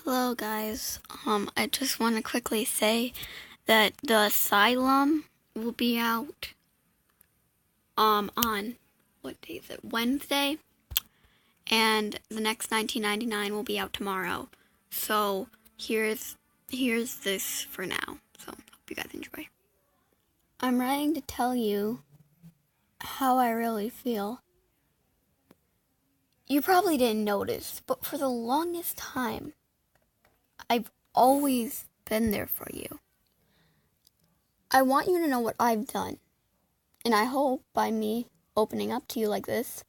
Hello guys, I just want to quickly say that the Asylum will be out, on, what day is it, Wednesday, and the next 1999 will be out tomorrow, so here's this for now, so hope you guys enjoy. I'm writing to tell you how I really feel. You probably didn't notice, but for the longest time, I've always been there for you. I want you to know what I've done, and I hope by me opening up to you like this,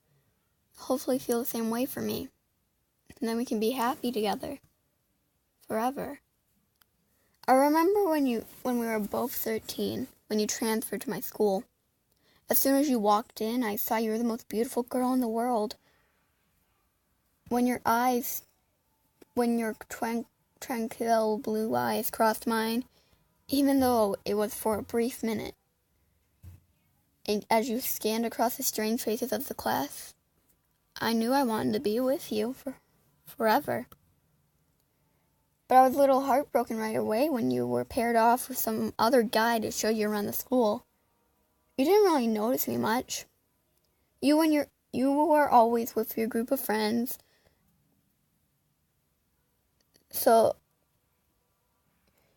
hopefully feel the same way for me, and then we can be happy together, forever. I remember when we were both 13, when you transferred to my school. As soon as you walked in, I saw you were the most beautiful girl in the world. When your tranquil blue eyes crossed mine, even though it was for a brief minute, and as you scanned across the strange faces of the class, I knew I wanted to be with you forever. But I was a little heartbroken right away when you were paired off with some other guy to show you around the school. You didn't really notice me much. You were always with your group of friends. So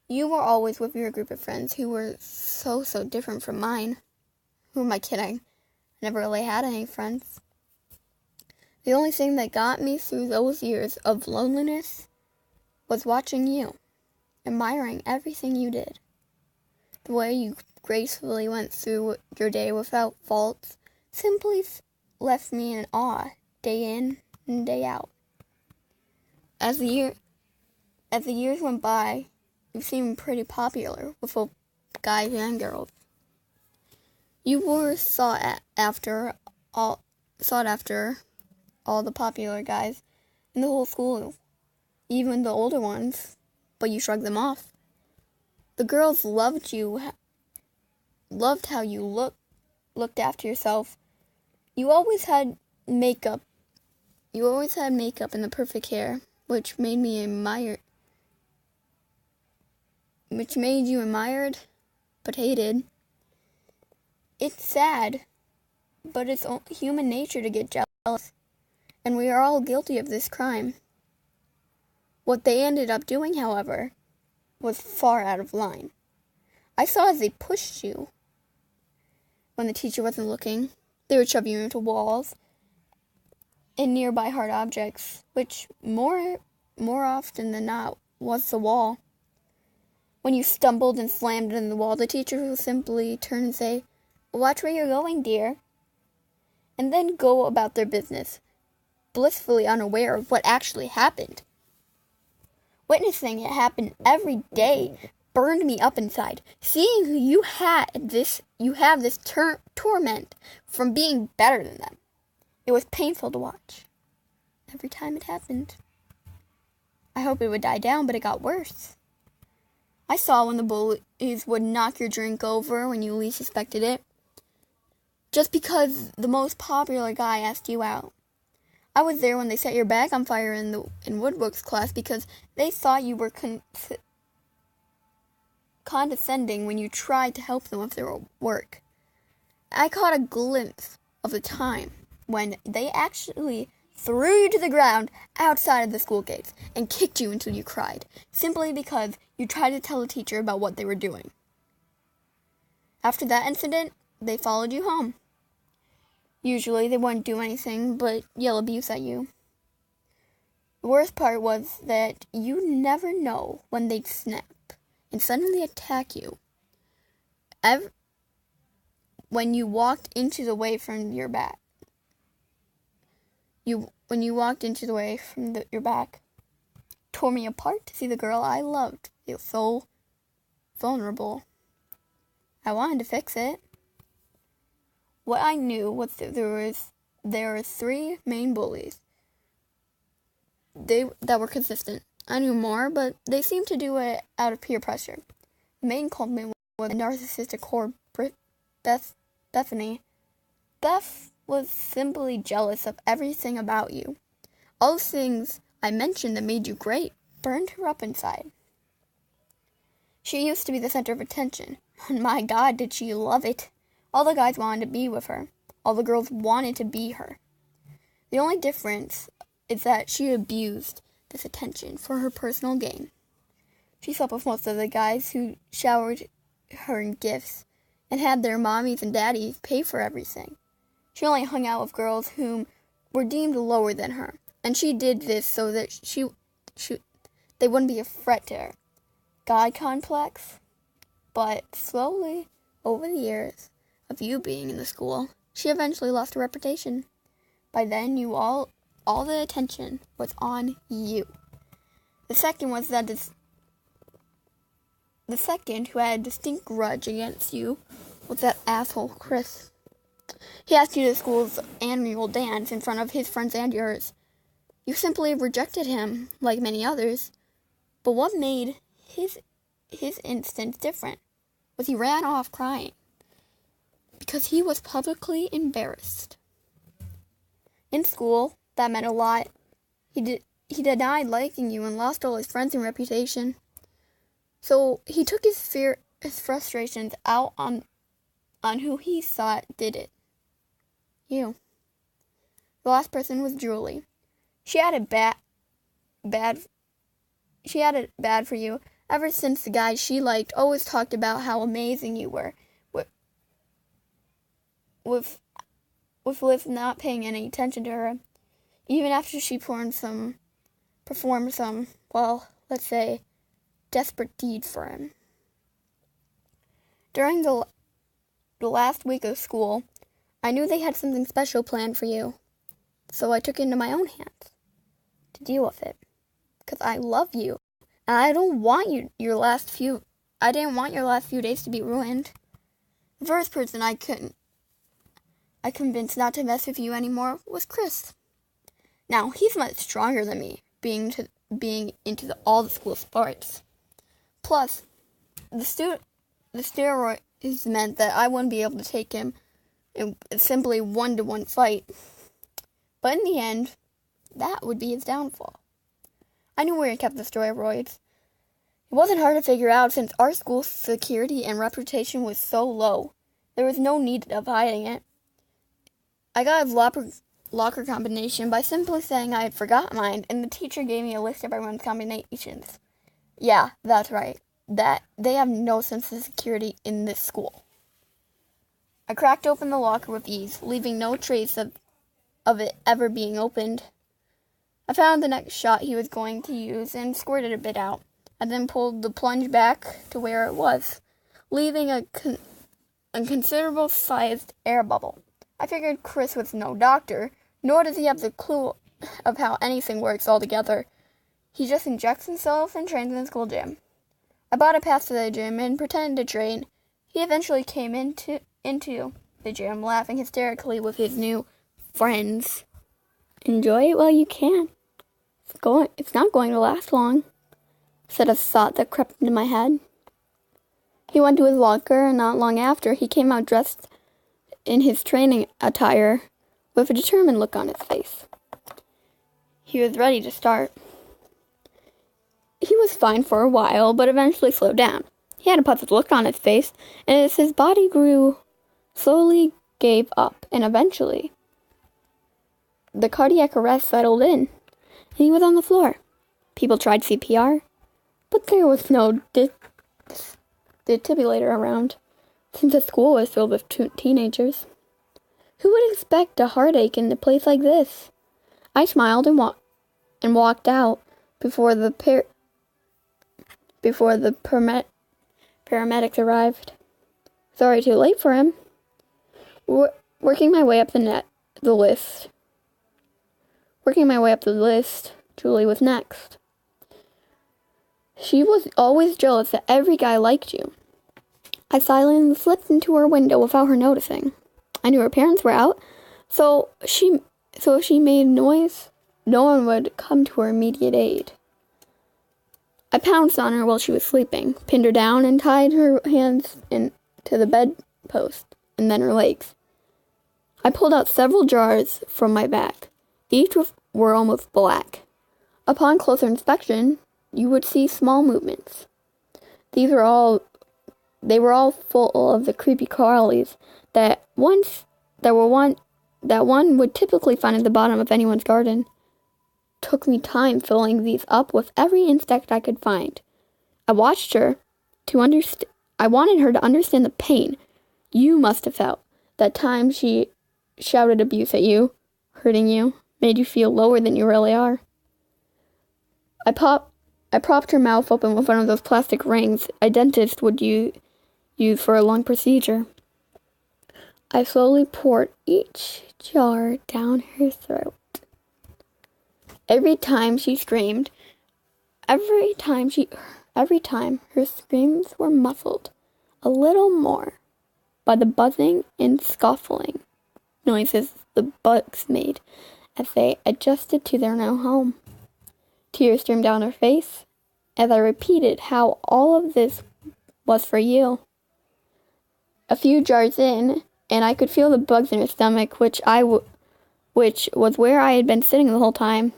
you were always with your group of friends who were so different from mine. Who am I kidding? I never really had any friends. The only thing that got me through those years of loneliness was watching you, admiring everything you did. The way you gracefully went through your day without faults simply left me in awe, day in and day out. As the years went by, you seemed pretty popular with both guys and girls. You were sought after all the popular guys in the whole school, even the older ones, but you shrugged them off. The girls loved how you looked after yourself. You always had makeup in the perfect hair, which made you admired, but hated. It's sad, but it's human nature to get jealous, and we are all guilty of this crime. What they ended up doing, however, was far out of line. I saw as they pushed you when the teacher wasn't looking. They would shove you into walls and nearby hard objects, which more often than not was the wall. When you stumbled and slammed into the wall, the teacher would simply turn and say, "Watch where you're going, dear," and then go about their business, blissfully unaware of what actually happened. Witnessing it happen every day burned me up inside. Seeing you have this torment from being better than them. It was painful to watch. Every time it happened. I hoped it would die down, but it got worse. I saw when the bullies would knock your drink over when you least suspected it, just because the most popular guy asked you out. I was there when they set your bag on fire in Woodworks class because they thought you were condescending when you tried to help them with their work. I caught a glimpse of the time when they actually threw you to the ground outside of the school gates and kicked you until you cried, simply because you tried to tell the teacher about what they were doing. After that incident, they followed you home. Usually, they wouldn't do anything but yell abuse at you. The worst part was that you never know when they'd snap and suddenly attack you. When you walked into the way from your back, your back tore me apart to see the girl I loved feel so vulnerable. I wanted to fix it. What I knew was that there were three main bullies that were consistent. I knew more, but they seemed to do it out of peer pressure. The main culprit was a narcissistic whore, Bethany. Beth was simply jealous of everything about you. All the things I mentioned that made you great, burned her up inside. She used to be the center of attention, and my God, did she love it. All the guys wanted to be with her. All the girls wanted to be her. The only difference is that she abused this attention for her personal gain. She slept with most of the guys who showered her in gifts and had their mommies and daddies pay for everything. She only hung out with girls whom were deemed lower than her, and she did this so that they wouldn't be a threat to her. God complex? But slowly, over the years of you being in the school, she eventually lost her reputation. By then, all the attention was on you. The second who had a distinct grudge against you was that asshole Chris. He asked you to school's annual dance in front of his friends and yours. You simply rejected him, like many others. But what made his instance different was he ran off crying because he was publicly embarrassed. In school, that meant a lot. He denied liking you and lost all his friends and reputation. So he took his frustrations out on who he thought did it. You. The last person was Julie. She had it bad for you ever since the guys she liked always talked about how amazing you were, with Liv not paying any attention to her, even after she performed some, well, let's say, desperate deed for him. During the last week of school, I knew they had something special planned for you, so I took it into my own hands to deal with it, because I love you. And I didn't want your last few days to be ruined. The first person I convinced not to mess with you anymore was Chris. Now, he's much stronger than me, being into all the school sports. Plus, the steroids meant that I wouldn't be able to take him in a simply one-to-one fight. But in the end, that would be his downfall. I knew where he kept the steroids. It wasn't hard to figure out since our school's security and reputation was so low. There was no need of hiding it. I got his locker combination by simply saying I had forgot mine, and the teacher gave me a list of everyone's combinations. Yeah, that's right. That they have no sense of security in this school. I cracked open the locker with ease, leaving no trace of it ever being opened. I found the next shot he was going to use and squirted a bit out. I then pulled the plunge back to where it was, leaving a considerable sized air bubble. I figured Chris was no doctor, nor does he have the clue of how anything works altogether. He just injects himself and trains in the school gym. I bought a pass to the gym and pretended to train. He eventually came into the gym, laughing hysterically with his new friends. Enjoy it while you can. It's not going to last long, said a thought that crept into my head. He went to his locker, and not long after, he came out dressed in his training attire with a determined look on his face. He was ready to start. He was fine for a while, but eventually slowed down. He had a puzzled look on his face, and as his body slowly gave up, and eventually the cardiac arrest settled in, and he was on the floor. People tried CPR, but there was no defibrillator around, since the school was filled with teenagers. Who would expect a heartache in a place like this? I smiled and walked out before the paramedics arrived. Sorry, too late for him. Working my way up the list, Julie was next. She was always jealous that every guy liked you. I silently slipped into her window without her noticing. I knew her parents were out, so if she made noise, no one would come to her immediate aid. I pounced on her while she was sleeping, pinned her down, and tied her hands to the bedpost, and then her legs. I pulled out several jars from my bag. Each were almost black. Upon closer inspection, you would see small movements. They were all full of the creepy crawlies that one would typically find at the bottom of anyone's garden. Took me time filling these up with every insect I could find. I watched her I wanted her to understand the pain you must have felt. That time she shouted abuse at you, hurting you, made you feel lower than you really are. I propped her mouth open with one of those plastic rings a dentist would use for a lung procedure. I slowly poured each jar down her throat. Every time she screamed, every time her screams were muffled a little more by the buzzing and scuffling noises the bugs made as they adjusted to their new home. Tears streamed down her face as I repeated how all of this was for you. A few jars in, and I could feel the bugs in her stomach, which was where I had been sitting the whole time.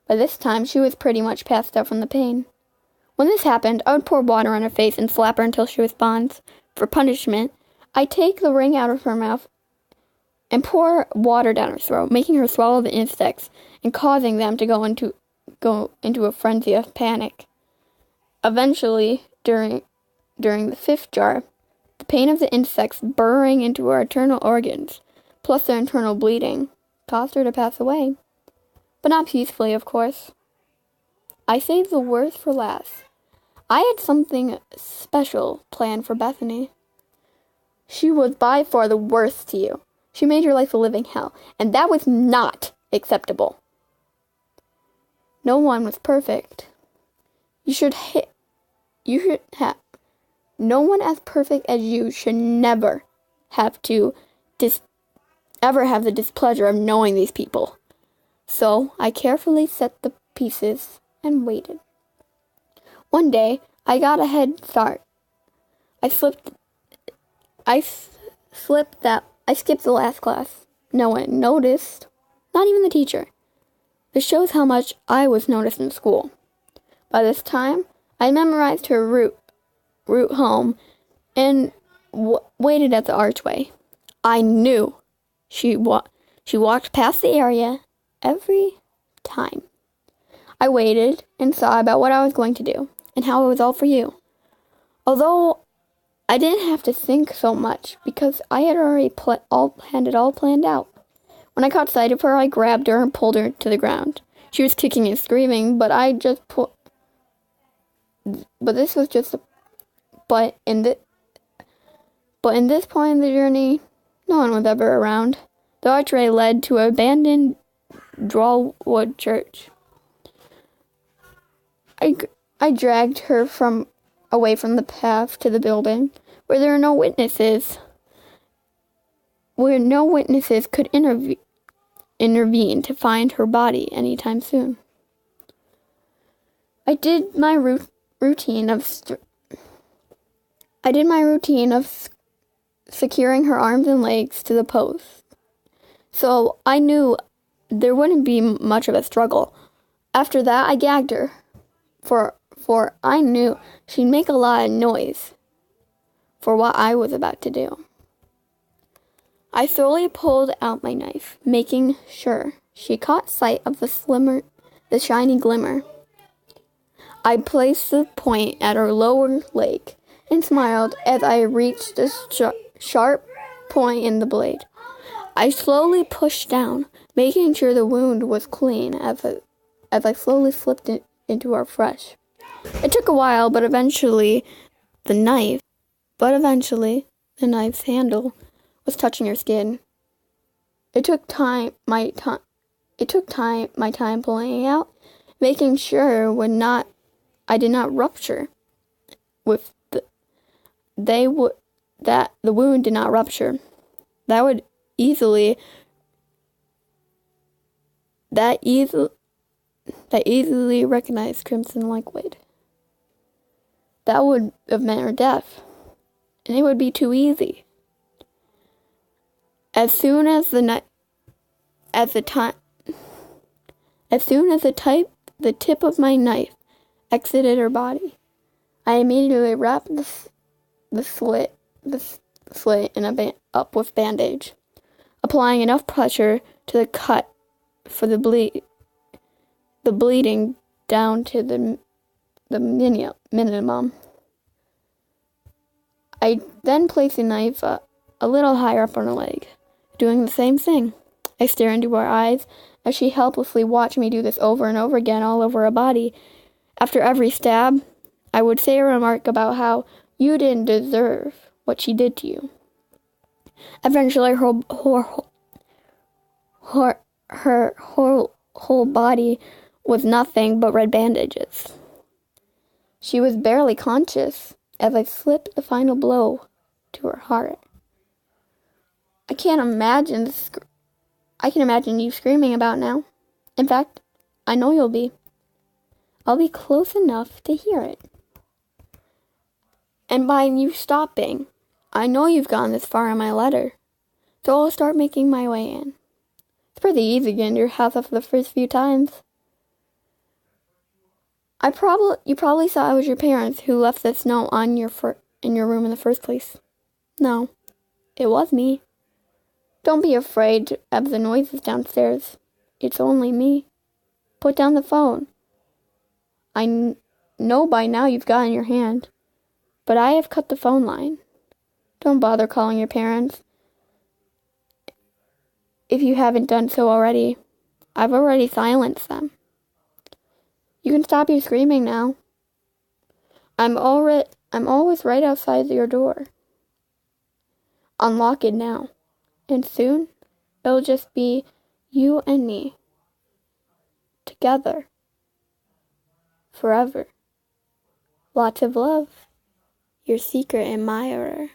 By this time, she was pretty much passed out from the pain. When this happened, I would pour water on her face and slap her until she responds. For punishment, I take the ring out of her mouth and pour water down her throat, making her swallow the insects and causing them to go into a frenzy of panic. Eventually, during the fifth jar, the pain of the insects burrowing into her internal organs, plus their internal bleeding, caused her to pass away. But not peacefully, of course. I saved the worst for last. I had something special planned for Bethany. She was by far the worst to you. She made your life a living hell, and that was not acceptable. No one was perfect. No one as perfect as you should never have to ever have the displeasure of knowing these people. So I carefully set the pieces and waited. One day, I got a head start. I skipped the last class. No one noticed, not even the teacher. This shows how much I was noticed in school. By this time, I memorized her route home and waited at the archway. I knew she walked past the area every time. I waited and saw about what I was going to do and how it was all for you. Although I didn't have to think so much because I had already had it all planned out. When I caught sight of her, I grabbed her and pulled her to the ground. She was kicking and screaming, but in this point in the journey, no one was ever around. The archway led to an abandoned Drawwood church. I dragged her away from the path to the building, where there were no witnesses. Where no witnesses could intervene to find her body anytime soon. I did my routine of securing her arms and legs to the post, so I knew there wouldn't be much of a struggle. After that, I gagged her, for I knew she'd make a lot of noise for what I was about to do. I slowly pulled out my knife, making sure she caught sight of the shiny glimmer. I placed the point at her lower leg and smiled as I reached the sharp point in the blade. I slowly pushed down, making sure the wound was clean as I slowly slipped it into her flesh. It took a while, but eventually the knife's handle was touching her skin. It took my time pulling it out, making sure I did not rupture that the wound did not rupture. That easily recognized crimson liquid. That would have meant her death, and it would be too easy. As soon as the tip of my knife exited her body. I immediately wrapped the slit up with bandage, applying enough pressure to the cut for the bleeding down to the minimum. I then placed the knife a little higher up on her leg, doing the same thing. I stared into her eyes as she helplessly watched me do this over and over again all over her body. After every stab, I would say a remark about how you didn't deserve what she did to you. Eventually, her whole body was nothing but red bandages. She was barely conscious as I slipped the final blow to her heart. I can imagine you screaming about now. In fact, I know you'll be. I'll be close enough to hear it. And by you stopping, I know you've gone this far in my letter, so I'll start making my way in. It's pretty easy getting to your house after the first few times. You probably thought it was your parents who left this note on in your room in the first place. No, it was me. Don't be afraid of the noises downstairs. It's only me. Put down the phone. I know by now you've got it in your hand, but I have cut the phone line. Don't bother calling your parents. If you haven't done so already, I've already silenced them. You can stop your screaming now. I'm always right outside your door. Unlock it now, and soon it'll just be you and me. Together. Forever. Lots of love. Your secret admirer.